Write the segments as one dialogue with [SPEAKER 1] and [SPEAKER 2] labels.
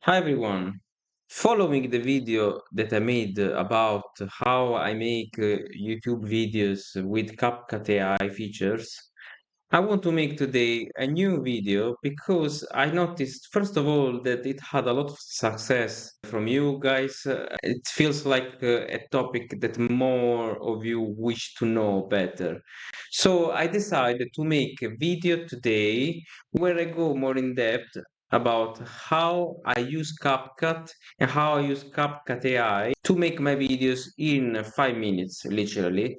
[SPEAKER 1] Hi everyone. Following the video that I made about how I make YouTube videos with CapCut AI features, I want to make today a new video because I noticed, first of all, that it had a lot of success from you guys. It feels like a topic that more of you wish to know better. So I decided to make a video today where I go more in depth about how I use CapCut and how I use CapCut AI to make my videos in 5 minutes, literally.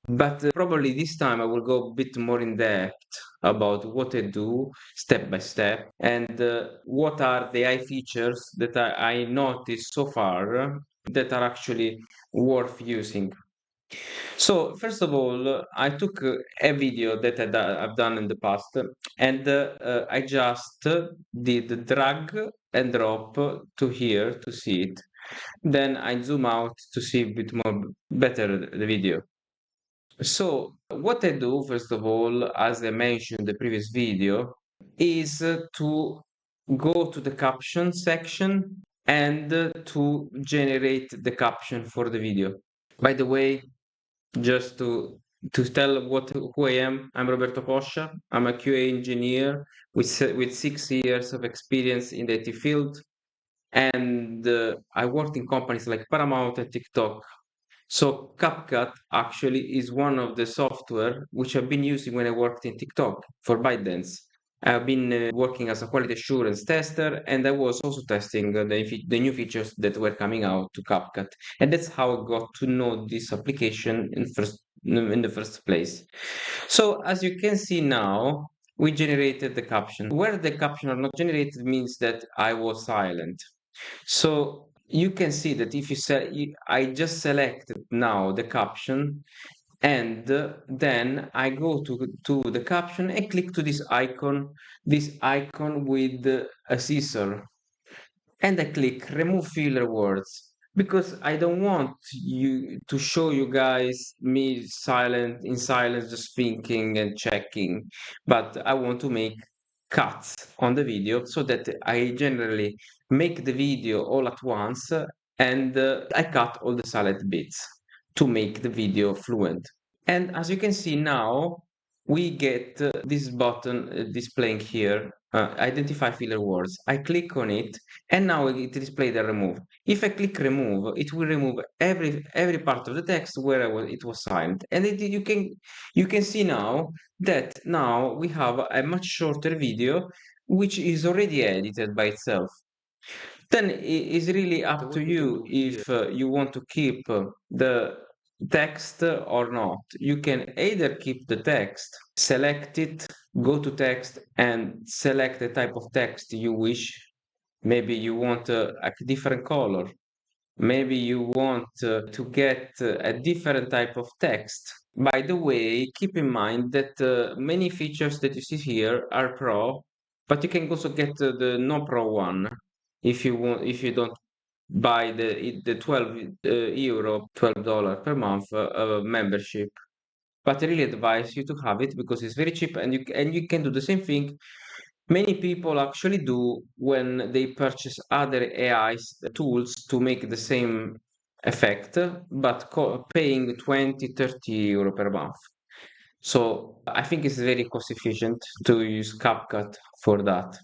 [SPEAKER 1] But probably this time I will go a bit more in depth about what I do step by step and what are the AI features that I noticed so far that are actually worth using. So first of all, I took a video that I've done in the past and I just did drag and drop to here to see it. Then I zoom out to see a bit more better the video. So what I do, first of all, as I mentioned in the previous video, is to go to the caption section and to generate the caption for the video. By the way, just to tell who I am, I'm Roberto Poscia. I'm a QA engineer with 6 years of experience in the IT field, and I worked in companies like Paramount and TikTok. So CapCut actually is one of the software which I've been using when I worked in TikTok for ByteDance. I've been working as a quality assurance tester, and I was also testing the new features that were coming out to CapCut, and that's how I got to know this application in the first place. So as you can see now, we generated the caption. Where the caption are not generated means that I was silent. So you can see that if I just selected now the caption and then I go to the caption and click to this icon with a scissor, and I click remove filler words because I don't want you to show you guys me silent in silence just thinking and checking, but I want to make cuts on the video so that I generally make the video all at once and I cut all the silent bits to make the video fluent. And as you can see now, we get this button displaying here, identify filler words. I click on it, and now it displays the remove. If I click remove, it will remove every part of the text where it was silent. And you can see now that now we have a much shorter video, which is already edited by itself. Then it's really up to you if you want to keep the text or not. You can either keep the text, select it, go to text and select the type of text you wish. Maybe you want a different color. Maybe you want to get a different type of text. By the way, keep in mind that many features that you see here are pro, but you can also get the no pro one if you don't buy the 12 euro, $12 per month membership. But I really advise you to have it because it's very cheap and you can do the same thing many people actually do when they purchase other AI tools to make the same effect, but paying 20, 30 euro per month. So I think it's very cost efficient to use CapCut for that.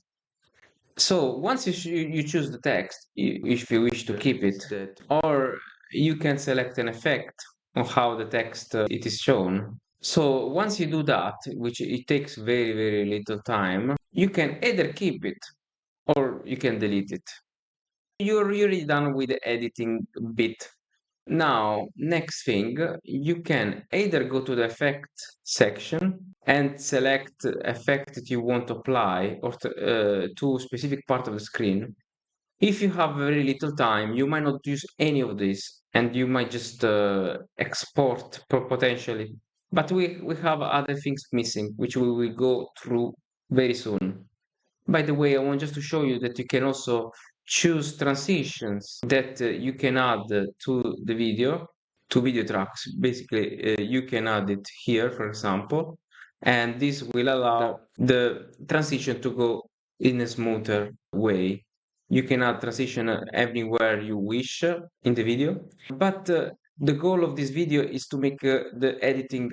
[SPEAKER 1] So once you choose the text, if you wish to keep it, or you can select an effect on how the text it is shown. So once you do that, which it takes very, very little time, you can either keep it or you can delete it. You're really done with the editing bit. Now, next thing, you can either go to the effect section and select effect that you want to apply or to a specific part of the screen. If you have very little time, you might not use any of this and you might just export potentially. But we have other things missing, which we will go through very soon. By the way, I want just to show you that you can also choose transitions that you can add to the video, to video tracks. Basically, you can add it here, for example, and this will allow the transition to go in a smoother way. You can add transition everywhere you wish in the video. But the goal of this video is to make the editing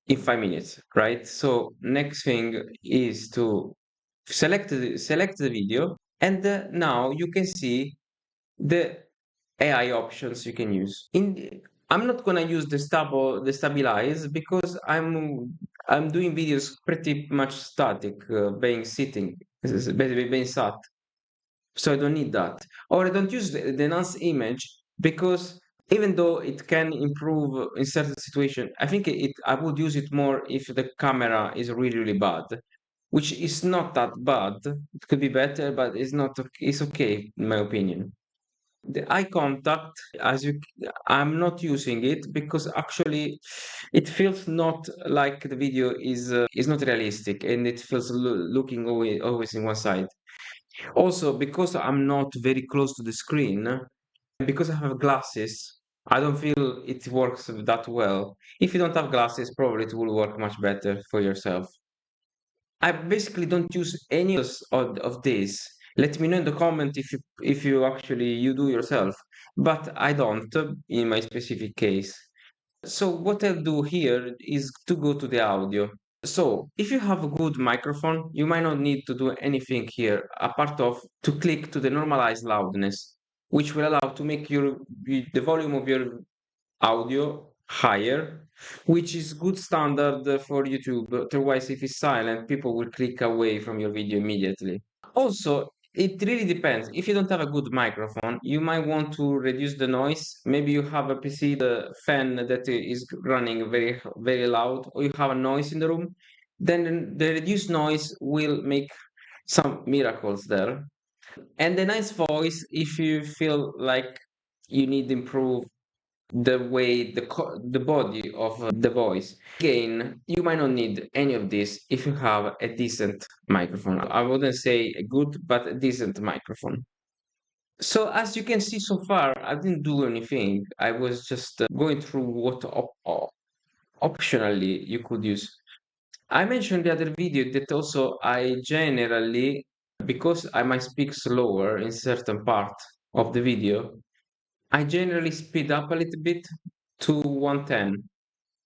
[SPEAKER 1] in 5 minutes, right? So next thing is to select the video, and now you can see the AI options you can use. I'm not gonna use the stabilize because I'm doing videos pretty much static, being sitting, basically being sat. So I don't need that. Or I don't use the enhanced image because even though it can improve in certain situation, I think I would use it more if the camera is really, really bad, which is not that bad. It could be better, but it's not. It's okay in my opinion. The eye contact, I'm not using it because actually it feels not like the video is not realistic, and it feels looking always in one side. Also, because I'm not very close to the screen, because I have glasses, I don't feel it works that well. If you don't have glasses, probably it will work much better for yourself. I basically don't use any of this. Let me know in the comment if you actually you do yourself, but I don't in my specific case. So what I'll do here is to go to the audio. So if you have a good microphone, you might not need to do anything here apart of to click to the normalize loudness, which will allow to make the volume of your audio higher, which is good standard for YouTube. Otherwise, if it's silent, people will click away from your video immediately. Also, it really depends. If you don't have a good microphone, you might want to reduce the noise. Maybe you have a PC, the fan that is running very, very loud, or you have a noise in the room. Then the reduced noise will make some miracles there. And the nice voice, if you feel like you need to improve the way the body of the voice. Again, you might not need any of this if you have a decent microphone. I wouldn't say a good, but a decent microphone. So as you can see so far, I didn't do anything. I was just going through what optionally you could use. I mentioned the other video that also I generally, because I might speak slower in certain part of the video, I generally speed up a little bit to 110.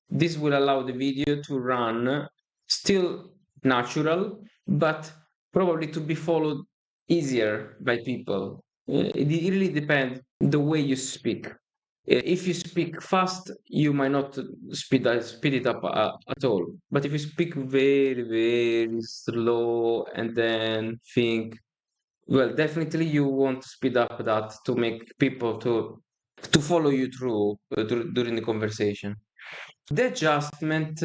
[SPEAKER 1] This will allow the video to run still natural, but probably to be followed easier by people. It really depends the way you speak. If you speak fast, you might not speed it up at all. But if you speak very, very slow and then think, well, definitely you want to speed up that to make people to follow you through during the conversation. The adjustment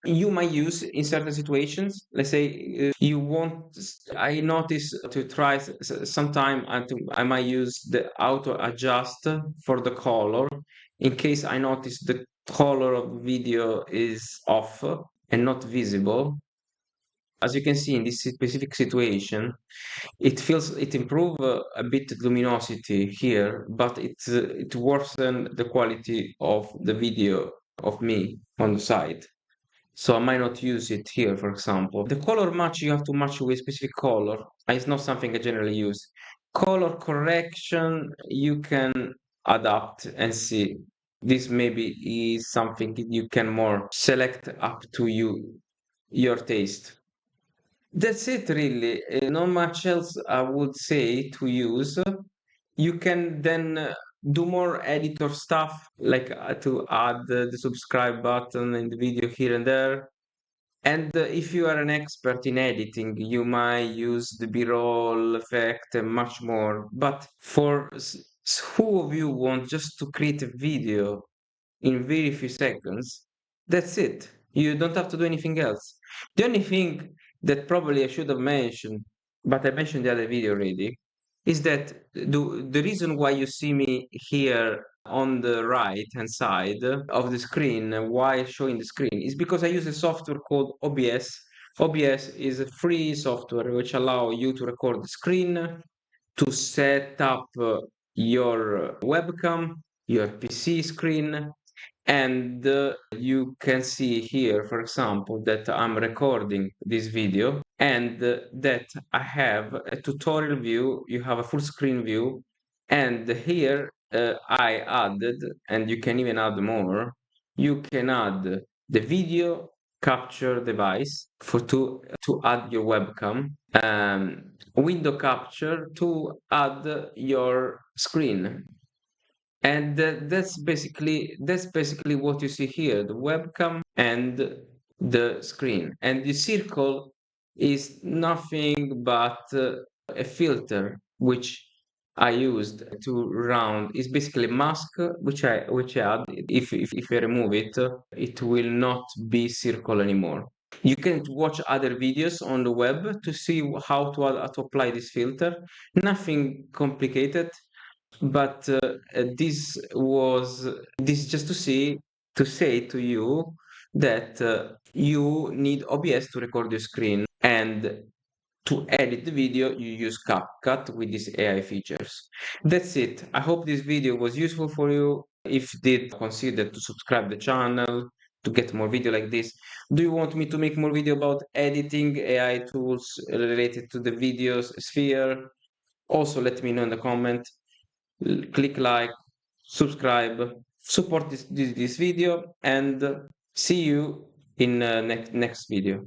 [SPEAKER 1] you might use in certain situations. Let's say you want, I notice to try sometime I might use the auto adjust for the color in case I notice the color of the video is off and not visible. As you can see in this specific situation, it improve a bit luminosity here, but it worsen the quality of the video of me on the side. So I might not use it here, for example. The color match, you have to match with specific color. It's not something I generally use. Color correction, you can adapt and see. This maybe is something you can more select up to your taste. That's it, really. Not much else I would say to use. You can then do more editor stuff, like to add the subscribe button in the video here and there. And if you are an expert in editing, you might use the B-roll effect and much more. But for who of you want just to create a video in very few seconds, that's it. You don't have to do anything else. The only thing that probably I should have mentioned, but I mentioned the other video already, is that the reason why you see me here on the right hand side of the screen while showing the screen is because I use a software called OBS. OBS is a free software which allow you to record the screen, to set up your webcam, your PC screen, And you can see here, for example, that I'm recording this video and that I have a tutorial view, you have a full screen view, and here I added, and you can even add more, you can add the video capture device for to add your webcam, window capture to add your screen, and that's basically what you see here, the webcam and the screen. And the circle is nothing but a filter which I used to round. It's basically mask which I add. If I remove it, it will not be circle anymore. You can watch other videos on the web to see how to apply this filter. Nothing complicated, but this just to say to you that you need OBS to record your screen, and to edit the video you use CapCut with these AI features. That's it. I hope this video was useful for you. If did, consider to subscribe the channel to get more video like this. Do you want me to make more video about editing AI tools related to the videos sphere? Also let me know in the comment. Click like, subscribe, support this video, and see you in next video.